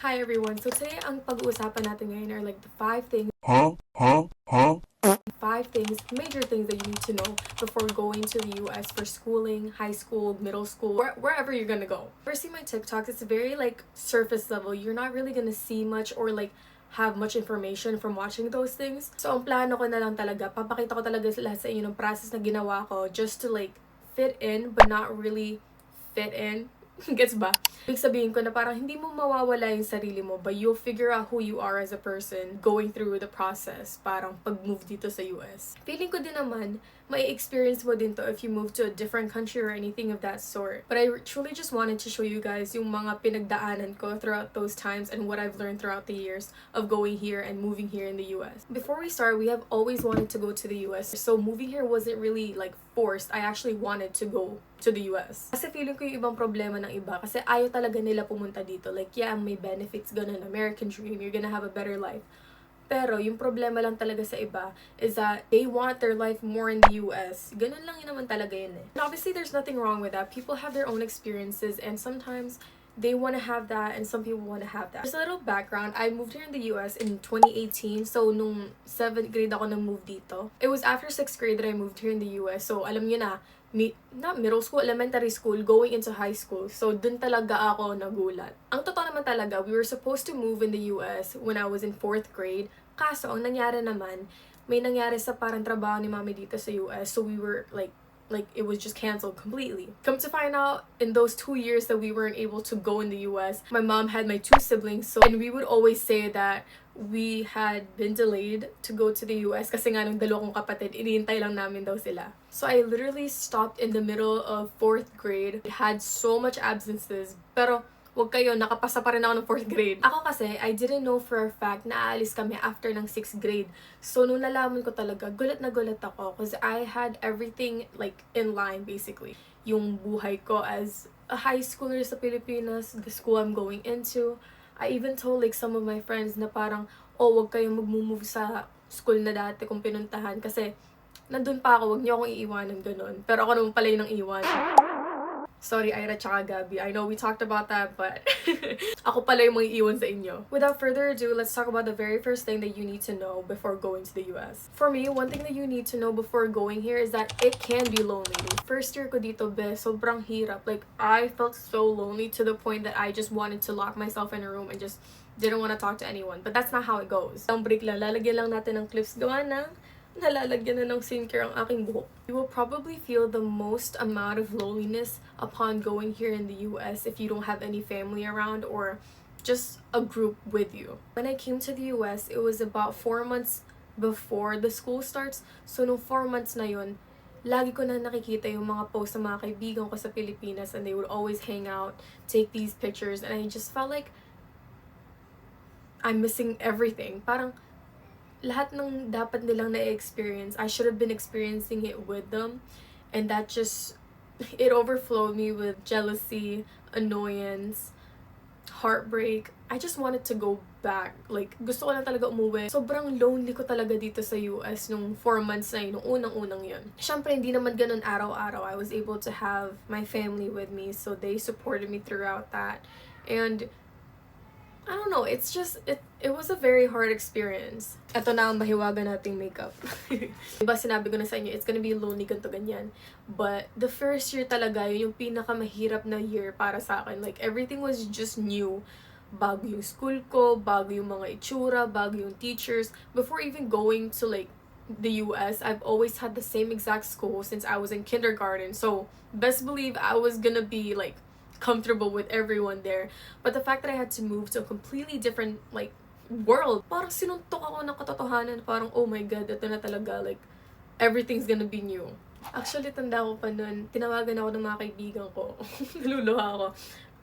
Hi everyone. So today ang pag-uusapan natin ngayon are like the five things, major things that you need to know before going to the US for schooling, high school, middle school, wherever you're gonna go. First, see my TikToks, it's very like surface level. You're not really gonna see much or like have much information from watching those things. So ang plano ko na lang talaga, papakita ko talaga lahat sa inyo ng process na ginawa ko just to like fit in but not really fit in. Gets ba? Ibig sabihin ko na parang hindi mo mawawala yung sarili mo, but you'll figure out who you are as a person going through the process, parang pag-move dito sa US. Feeling ko din naman, may experience mo din to if you move to a different country or anything of that sort. But I truly just wanted to show you guys yung mga pinagdaanan ko throughout those times and what I've learned throughout the years of going here and moving here in the US. Before we start, we have always wanted to go to the US, so moving here wasn't really like forced. I actually wanted to go to the US. Kasi feeling ko yung ibang problema ng iba kasi ayaw talaga nila pumunta dito. Like, yeah, may benefits, ganun, American dream, you're gonna have a better life. Pero yung problema lang talaga sa iba is that they want their life more in the US. Ganun lang yun naman talaga yun eh. And obviously, there's nothing wrong with that. People have their own experiences and sometimes they want to have that and some people want to have that. Just a little background, I moved here in the US in 2018. So, nung 7th grade ako nang move dito. It was after 6th grade that I moved here in the US. So, alam nyo na, not middle school, elementary school, going into high school. So, dun talaga ako nagulat. Ang totoo naman talaga, we were supposed to move in the US when I was in 4th grade. Kaso, ang nangyari naman, may nangyari sa parang trabaho ni mami dito sa US. So, we were like it was just canceled completely. Come to find out, in those 2 years that we weren't able to go in the US, my mom had my 2 siblings, so and we would always say that we had been delayed to go to the US kasi nga nung dalawa kong kapatid, iniintay lang namin daw sila. So I literally stopped in the middle of 4th grade. I had so much absences, pero wag kayo, nakapasa pa rin ako ng 4th grade. Ako kasi, I didn't know for a fact na aalis kami after ng 6th grade. So, nung nalaman ko talaga, gulat na gulat ako because I had everything like in line basically. Yung buhay ko as a high schooler sa Pilipinas, the school I'm going into. I even told like some of my friends na parang, oh, wag kayong mag-move sa school na dati kung pinuntahan kasi nandun pa ako, wag niyo akong iiwanan ganun. Pero ako naman pala yung iwan. Sorry, Ira tsaka Gabby. I know we talked about that, but ako pala yung mga iiwan sa inyo. Without further ado, let's talk about the very first thing that you need to know before going to the US. For me, one thing that you need to know before going here is that it can be lonely. First year ko dito, sobrang hirap. Like, I felt so lonely to the point that I just wanted to lock myself in a room and just didn't want to talk to anyone. But that's not how it goes. Ang break lang, lalagyan lang natin ng clips gawa na nalalagyan na ng skincare ang aking buhok. You will probably feel the most amount of loneliness upon going here in the US if you don't have any family around or just a group with you. When I came to the US, it was about 4 months before the school starts. So, no 4 months na yun, lagi ko na nakikita yung mga posts ng mga kaibigan ko sa Pilipinas and they would always hang out, take these pictures, and I just felt like I'm missing everything. Parang, lahat ng dapat nilang na-experience, I should have been experiencing it with them. And that just, it overflowed me with jealousy, annoyance, heartbreak. I just wanted to go back. Like, gusto ko lang talaga umuwi. Sobrang lonely ko talaga dito sa US nung 4 months na yun, nung unang-unang yun. Siyempre, hindi naman ganun araw-araw. I was able to have my family with me, so they supported me throughout that. And I don't know, it's just, it was a very hard experience. Ito na ang mahiwaga nating makeup. Diba sinabi ko na sa inyo, it's gonna be lonely ganito ganyan. But the first year talaga, yun yung pinakamahirap na year para sa akin. Like, everything was just new. Bago yung school ko, bago yung mga itsura, bago yung teachers. Before even going to like the US, I've always had the same exact school since I was in kindergarten. So, best believe I was gonna be like comfortable with everyone there. But the fact that I had to move to a completely different like world, parang sinuntok ako ng katotohanan, parang oh my god, ito na talaga, like everything's gonna be new. Actually, tanda ko pa nun, tinawagan ako ng mga kaibigan ko. Naluluha ako.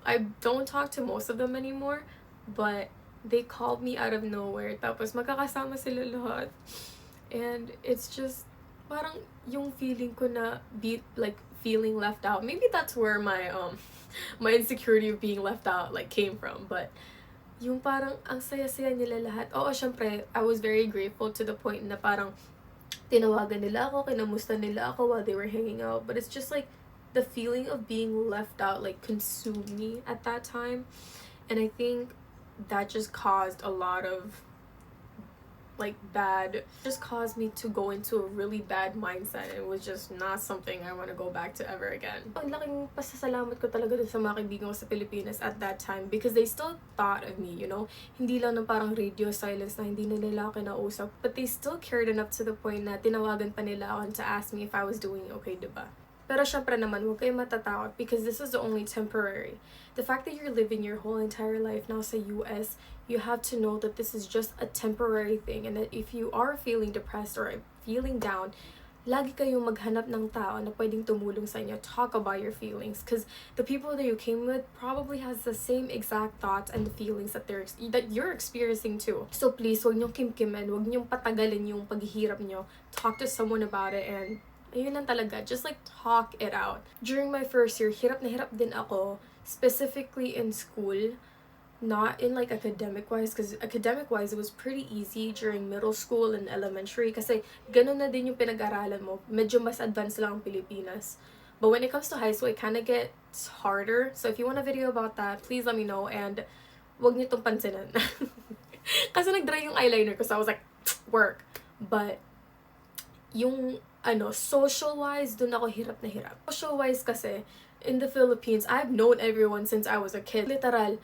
I don't talk to most of them anymore, but they called me out of nowhere, tapos magkakasama sila lahat. And it's just parang yung feeling ko na feeling left out. Maybe that's where my my insecurity of being left out like came from. But yung parang ang saya-saya nila lahat. Oo, syempre, I was very grateful to the point na parang tinawagan nila ako, kinamusta nila ako while they were hanging out. But it's just like the feeling of being left out like consumed me at that time. And I think that just caused a lot of like bad, just caused me to go into a really bad mindset. It was just not something I want to go back to ever again. Ang laking pasasalamat ko talaga dun sa mga kaibigan ko sa Pilipinas at that time because they still thought of me, you know? Hindi lang ng parang radio silence na hindi na nila ako kinausap, but they still cared enough to the point na tinawagan pa nila ako to ask me if I was doing okay, diba? Pero syempre naman, huwag kayong matatakot because this is only temporary. The fact that you're living your whole entire life now sa US, you have to know that this is just a temporary thing, and that if you are feeling depressed or feeling down, lagi kayong maghanap ng tao na pwedeng tumulong sa inyo. Talk about your feelings because the people that you came with probably has the same exact thoughts and the feelings that you're experiencing too. So please, huwag niyong kimkimen, huwag niyong patagalin yung paghihirap niyo. Talk to someone about it, and ayun lang talaga, just like talk it out. During my first year, hirap na hirap din ako, specifically in school, not in like academic wise, because academic wise it was pretty easy during middle school and elementary kasi ganun na din yung pinag-aralan mo, medyo mas advanced lang ang Pilipinas. But when it comes to high school, it kind of gets harder. So if you want a video about that, please let me know, and wag niyo itong pansinan. Kasi nag-dry yung eyeliner ko, so I was like, work. But yung social-wise, dun ako hirap na hirap. Social-wise kasi, in the Philippines, I've known everyone since I was a kid. Literal,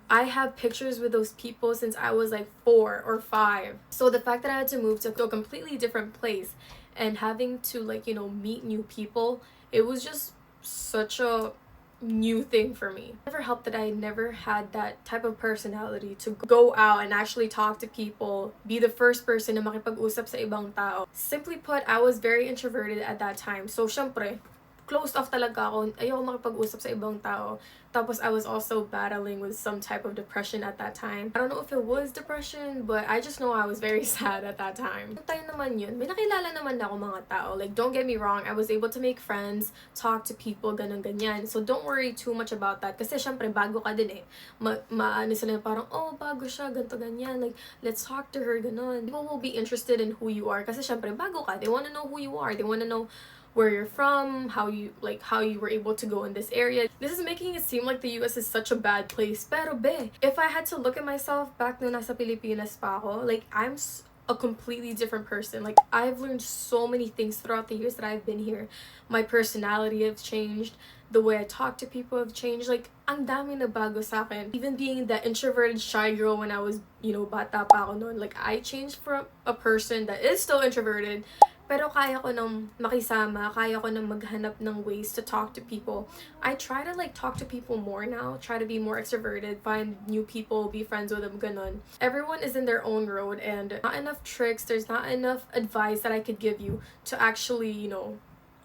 I have pictures with those people since I was like 4 or 5. So the fact that I had to move to a completely different place and having to like, meet new people, it was just such a new thing for me. It never helped that I never had that type of personality to go out and actually talk to people, be the first person na makipag-usap sa ibang tao. Simply put, I was very introverted at that time. So syempre, closed off talaga ako. Ayoko makipag-usap sa ibang tao. Tapos I was also battling with some type of depression at that time. I don't know if it was depression, but I just know I was very sad at that time. Tayo naman yun. May nakilala naman ako mga tao. Like, don't get me wrong, I was able to make friends, talk to people, ganun-ganyan. So don't worry too much about that. Kasi syempre, bago ka din eh. Maano sila parang, oh, bago siya, ganto ganyan. Like, let's talk to her, ganun. People will be interested in who you are. Kasi syempre, bago ka. They wanna know who you are. They wanna know where you're from, how you were able to go in this area. This is making it seem like the US is such a bad place. Pero be, if I had to look at myself back nung nasa Pilipinas pa ako, like I'm a completely different person. Like I've learned so many things throughout the years that I've been here. My personality has changed. The way I talk to people have changed. Like, ang dami na bago sa akin. Even being the introverted shy girl when I was, bata pa ako noon. Like, I changed from a person that is still introverted, pero kaya ko nang makisama, kaya ko nang maghanap ng ways to talk to people. I try to like talk to people more now, try to be more extroverted, find new people, be friends with them, ganun. Everyone is in their own road, and not enough tricks, there's not enough advice that I could give you to actually,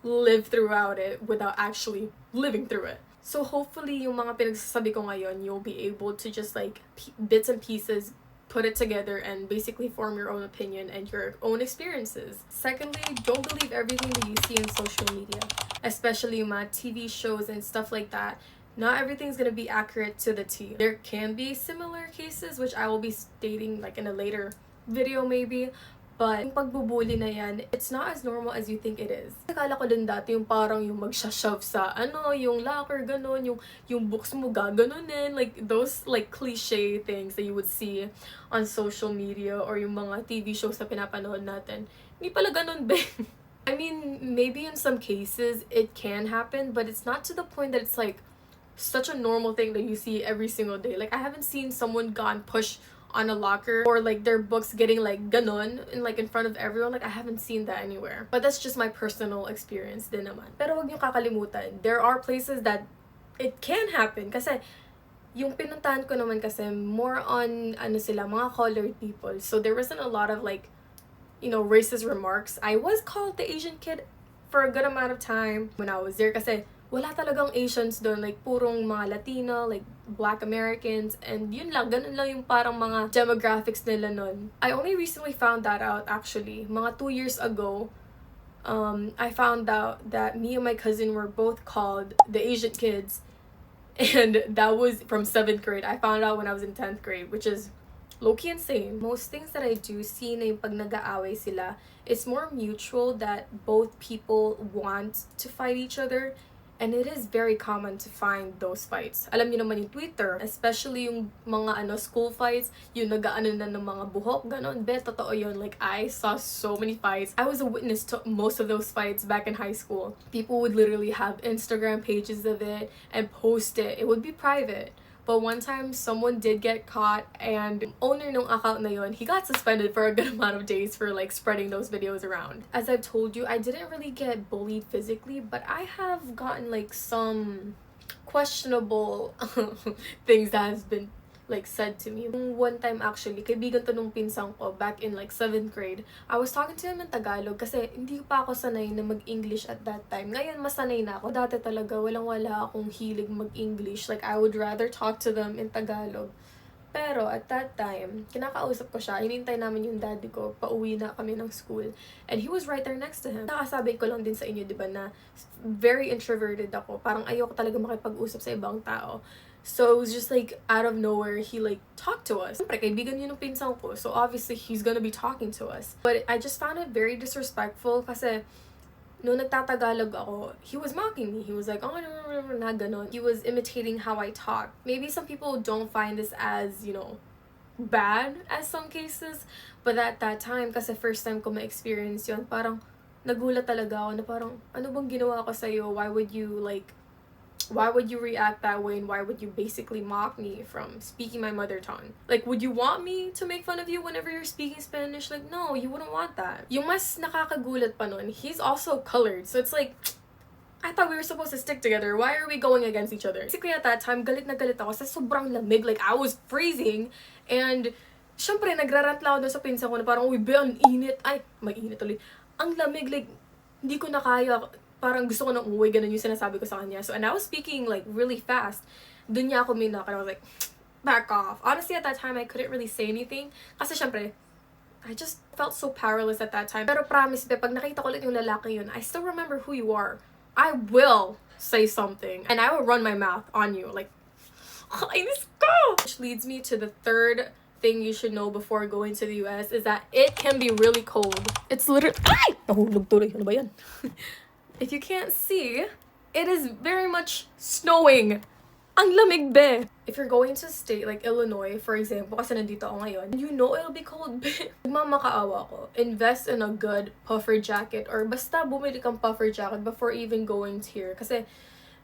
live throughout it without actually living through it. So hopefully yung mga pinagsasabi ko ngayon, you'll be able to just like bits and pieces, put it together and basically form your own opinion and your own experiences. Secondly, don't believe everything that you see in social media, especially my TV shows and stuff like that. Not everything's gonna be accurate to the T. There can be similar cases, which I will be stating like in a later video maybe, but yung pagbubuli na yan, it's not as normal as you think it is. Akala ko din dati yung parang yung magsha-shove sa yung locker, ganun, yung books mo gaganunin, like those like cliche things that you would see on social media or yung mga TV shows na pinapanood natin. Hindi pala ganun, be. I mean, maybe in some cases it can happen, but it's not to the point that it's like such a normal thing that you see every single day. Like, I haven't seen someone gone push on a locker or like their books getting like ganon in front of everyone. Like, I haven't seen that anywhere, but that's just my personal experience din naman. Pero wag niyo kakalimutan, there are places that it can happen kasi yung pinuntahan ko naman kasi more on sila, mga colored people, so there wasn't a lot of like racist remarks. I was called the Asian kid for a good amount of time when I was there kasi wala talagang Asians doon, like purong mga Latino, like Black Americans, and yun lang, ganun lang yung parang mga demographics nila nun. I only recently found that out actually. Mga 2 years ago, I found out that me and my cousin were both called the Asian kids, and that was from 7th grade. I found out when I was in 10th grade, which is low-key insane. Most things that I do see na yung pag nag-aaway sila, it's more mutual that both people want to fight each other, And it is very common to find those fights. Alam niyo naman yung Twitter, especially yung mga school fights, yung nag-aano na ng mga buhok, ganon. Totoo yun. Like, I saw so many fights. I was a witness to most of those fights back in high school. People would literally have Instagram pages of it and post it. It would be private. But one time, someone did get caught, and owner ng account na yun, he got suspended for a good amount of days for like spreading those videos around. As I've told you, I didn't really get bullied physically, but I have gotten like some questionable things that has been like said to me. One time actually, kaibigan to nung pinsang ko back in like 7th grade. I was talking to him in Tagalog kasi hindi pa ako sanay na mag-English at that time. Ngayon, mas sanay na ako. Dati talaga, walang-wala akong hilig mag-English. Like, I would rather talk to them in Tagalog. Pero at that time, kinakausap ko siya. Hinintay namin yung daddy ko. Pauwi na kami ng school. And he was right there next to him. Nakasabi ko lang din sa inyo, di ba, na very introverted ako. Parang ayoko talaga makipag-usap sa ibang tao. So it was just like out of nowhere, he like talked to us. Siyempre, kaibigan yun ng pinsang ko. So obviously, he's gonna be talking to us. But I just found it very disrespectful kasi nung nagtatagalog ako, he was mocking me. He was like, oh, na ganon. He was imitating how I talk. Maybe some people don't find this as, you know, bad as some cases. But at that time, kasi first time ko ma-experience yun, parang nagulat talaga ako na parang, ano bang ginawa ko sa'yo? Why would you react that way, and why would you basically mock me from speaking my mother tongue? Like, would you want me to make fun of you whenever you're speaking Spanish? Like, no, you wouldn't want that. Yung mas nakakagulat pa nun, he's also colored. So it's like, I thought we were supposed to stick together. Why are we going against each other? Basically, at that time, galit na galit ako sa sobrang lamig. Like, I was freezing. And, syempre, nagrarant lang ako dun sa pinsan ko na parang, uy, be, ang init. Ay, mainit ulit. Ang lamig, like, hindi ko na kaya. Parang gusto ko nang umuwi, ganun yung sinasabi ko sa kanya. So, and I was speaking, like, really fast. Dun niya ako minak, and I was like, back off. Honestly, at that time, I couldn't really say anything. Kasi, syempre, I just felt so powerless at that time. Pero promise, be, pag nakita ko ulit yung lalaki yun, I still remember who you are. I will say something. And I will run my mouth on you. Like, let's go! Which leads me to the third thing you should know before going to the US is that it can be really cold. It's literally... Ay! Nahulog tuloy. Ano ba yan? If you can't see, it is very much snowing. Ang lamig, be. If you're going to a state like Illinois, for example, kasi nandito ako ngayon, you know it'll be cold, be. Nagmamakaawa ko. Invest in a good puffer jacket or basta bumili kang puffer jacket before even going here. Kasi,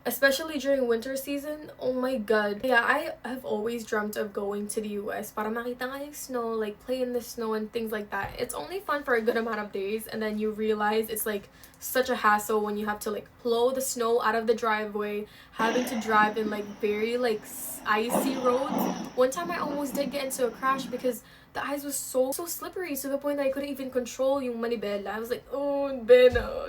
especially during winter season, oh my god. Yeah, I have always dreamt of going to the US para makita nga yung snow, like play in the snow and things like that. It's only fun for a good amount of days and then you realize it's like such a hassle when you have to like plow the snow out of the driveway, having to drive in like very like icy roads. One time I almost did get into a crash because the ice was so slippery to the point that I couldn't even control yung manibela. I was like, oh,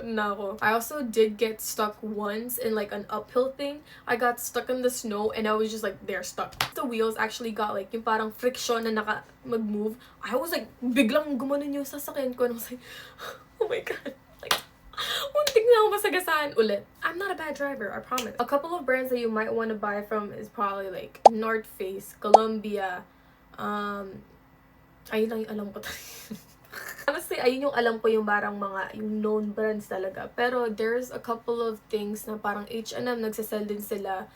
no. I also did get stuck once in like an uphill thing. I got stuck in the snow and I was just like, they're stuck. The wheels actually got like yung parang friction na mag-move. I was like, biglang gumanon yung sasakyan ko and I was like, oh my god. Like, muntik na ako masagasaan ulit. I'm not a bad driver, I promise. A couple of brands that you might want to buy from is probably like North Face, Columbia, ayun lang yung alam ko Honestly, ayun yung alam ko yung parang mga yung known brands talaga. Pero there's a couple of things na parang H&M nagsasell din sila.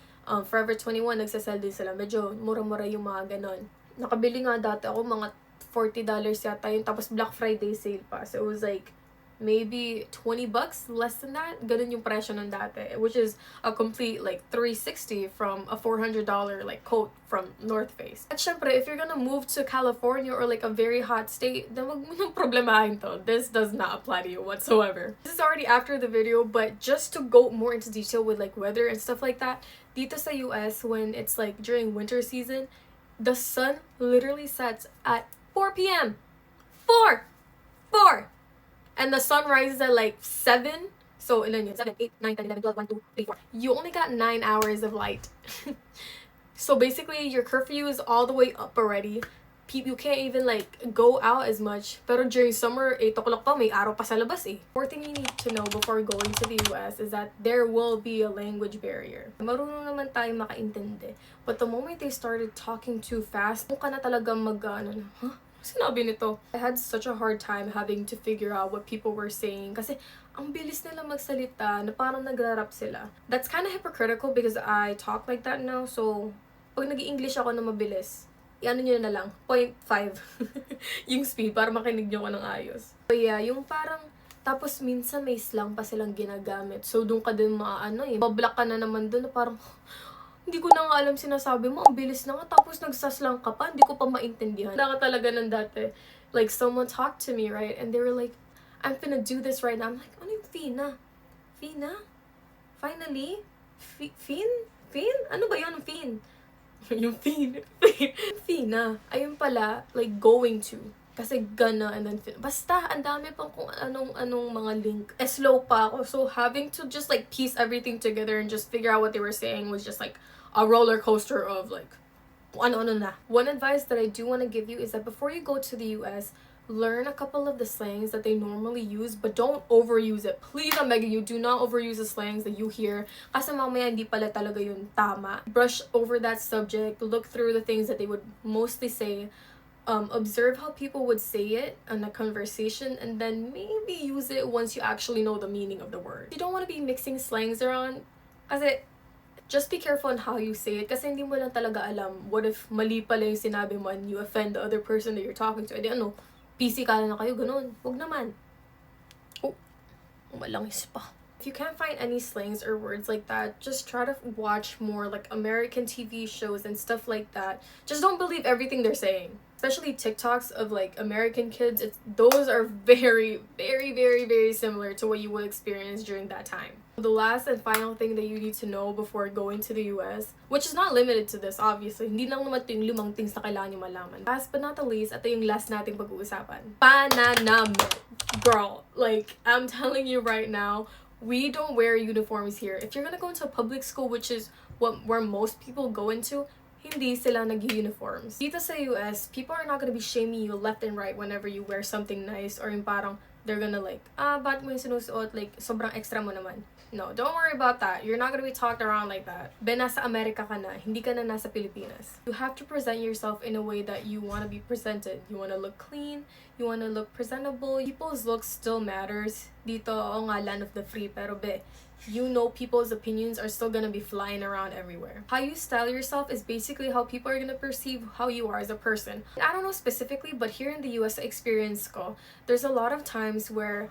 Forever 21 nagsasell din sila. Medyo mura-mura yung mga ganon. Nakabili nga dati ako mga $40 yata yun. Tapos Black Friday sale pa. So it was like maybe $20, less than that. Ganun yung presyo ng dati. Which is a complete like $360 from a $400 like coat from North Face. At syempre, if you're gonna move to California or like a very hot state, then wag mo nang problemahin to. This does not apply to you whatsoever. This is already after the video, but just to go more into detail with like weather and stuff like that, dito sa US, when it's like during winter season, the sun literally sets at 4 p.m. 4! And the sun rises at like 7. So, ilan yun? 7, 8, 9, 10, 11, 12, 1, 2, 3, 4. You only got 9 hours of light. So, basically, your curfew is all the way up already. You can't even like go out as much. Pero during summer, 8 o'clock pa, may araw pa sa labas eh. Fourth thing you need to know before going to the US is that there will be a language barrier. Marunong naman tayo makaintindi. But the moment they started talking too fast, kung ka na talaga huh? sinabi nito? I had such a hard time having to figure out what people were saying kasi ang bilis nila magsalita na parang nagrarap sila. That's kind of hypocritical because I talk like that now. So, pag nag-i-English ako na mabilis, i-ano nyo na lang, 0.5 yung speed para makinig nyo ko ng ayos. So yeah, yung parang, tapos minsan may slang pa silang ginagamit. So, doon ka din maaano eh. Mablock ka na naman doon na parang, hindi ko na nga alam sinasabi mo, ang bilis na nga, tapos nagsaslang ka pa, hindi ko pa maintindihan. Wala ka talaga ng dati. Like, someone talked to me, right? And they were like, I'm finna do this right now. I'm like, ano yung Fina? Fina? Finally? Fin? Fin? Ano ba yun? Fin? Yung Fin. Fina. Ayun pala, like, going to. Kasi gonna and then basta ang dami pang kung anong mga link. Slow pa ako. So having to just like piece everything together and just figure out what they were saying was just like a roller coaster of like ano na. One advice that I do want to give you is that before you go to the US, learn a couple of the slangs that they normally use, but don't overuse it. Please, I'm begging you, do not overuse the slangs that you hear. Kasi mamaya hindi pala talaga yun tama. Brush over that subject, look through the things that they would mostly say. Observe how people would say it in a conversation and then maybe use it once you actually know the meaning of the word. You don't want to be mixing slangs around kasi just be careful on how you say it kasi hindi mo lang talaga alam what if mali pala yung sinabi mo and you offend the other person that you're talking to. Edi ano, PC ka na kayo, ganun. Huwag naman. Oh, malangis pa. If you can't find any slangs or words like that, just try to watch more like American TV shows and stuff like that. Just don't believe everything they're saying. Especially TikToks of like American kids, those are very, very, very, very similar to what you would experience during that time. The last and final thing that you need to know before going to the US, which is not limited to this, obviously. Hindi lang naman ito yung 5 things na kailangan nyo malaman. Last but not the least, ito yung last nating pag-uusapan. Pananamit. Girl, like, I'm telling you right now, we don't wear uniforms here. If you're gonna go into a public school, which is where most people go into, hindi sila nag-uniforms. Dito sa US, people are not gonna be shaming you left and right whenever you wear something nice or yung parang they're gonna like, ba't mo yung sinusuot? Like, sobrang extra mo naman. No, don't worry about that. You're not gonna be talked around like that. Nasa Amerika ka na, hindi ka na nasa Pilipinas. You have to present yourself in a way that you want to be presented. You want to look clean, you want to look presentable. People's looks still matters. Dito, nga, land of the free, pero you know people's opinions are still gonna be flying around everywhere. How you style yourself is basically how people are gonna perceive how you are as a person. I don't know specifically, but here in the US experience ko, there's a lot of times where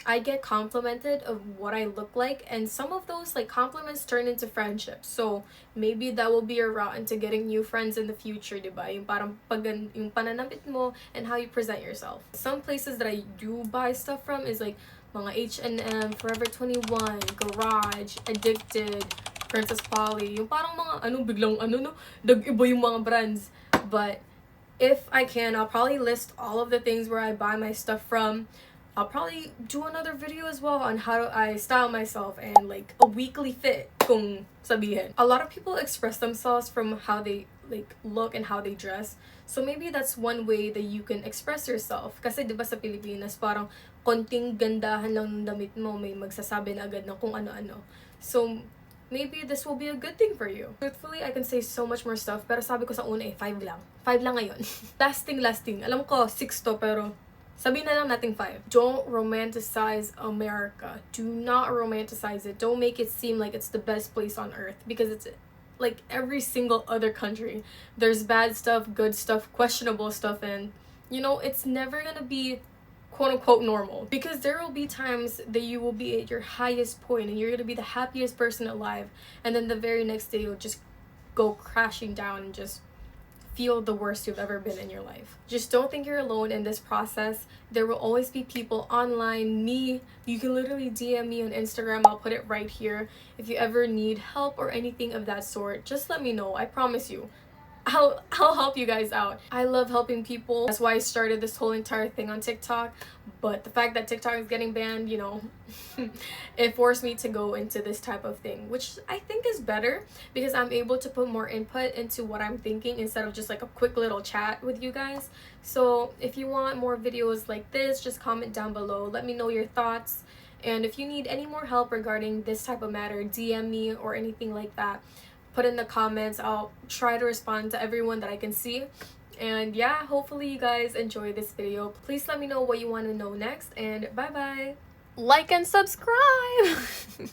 I get complimented of what I look like, and some of those like compliments turn into friendships. So maybe that will be a route into getting new friends in the future, diba? Yung parang yung pananamit mo and how you present yourself. Some places that I do buy stuff from is like mga H&M, Forever 21, Garage, Addicted, Princess Polly. Yung parang mga biglang nag-iba yung mga brands. But if I can, I'll probably list all of the things where I buy my stuff from. I'll probably do another video as well on how I style myself and like a weekly fit kung sabihin. A lot of people express themselves from how they like look and how they dress. So maybe that's one way that you can express yourself. Kasi diba sa Pilipinas parang konting gandahan lang ng damit mo may magsasabi na agad ng kung ano-ano. So maybe this will be a good thing for you. Truthfully, I can say so much more stuff pero sabi ko sa una 5 lang. 5 lang ngayon. last thing. Alam ko 6 to pero sabihin na lang natin 5. Don't romanticize America. Do not romanticize it. Don't make it seem like it's the best place on earth because it's like every single other country. There's bad stuff, good stuff, questionable stuff, and you know, it's never gonna be quote-unquote normal because there will be times that you will be at your highest point and you're gonna be the happiest person alive, and then the very next day you'll just go crashing down and just feel the worst you've ever been in your life. Just don't think you're alone in this process. There will always be people online. Me, you can literally DM me on Instagram. I'll put it right here. If you ever need help or anything of that sort, just let me know. I promise you. I'll help you guys out. I love helping people. That's why I started this whole entire thing on TikTok. But the fact that TikTok is getting banned, you know, it forced me to go into this type of thing, which I think is better because I'm able to put more input into what I'm thinking instead of just like a quick little chat with you guys. So if you want more videos like this, just comment down below. Let me know your thoughts. And if you need any more help regarding this type of matter, DM me or anything like that. Put in the comments. I'll try to respond to everyone that I can see. And yeah, hopefully you guys enjoy this video. Please let me know what you want to know next, and bye bye. Like and subscribe.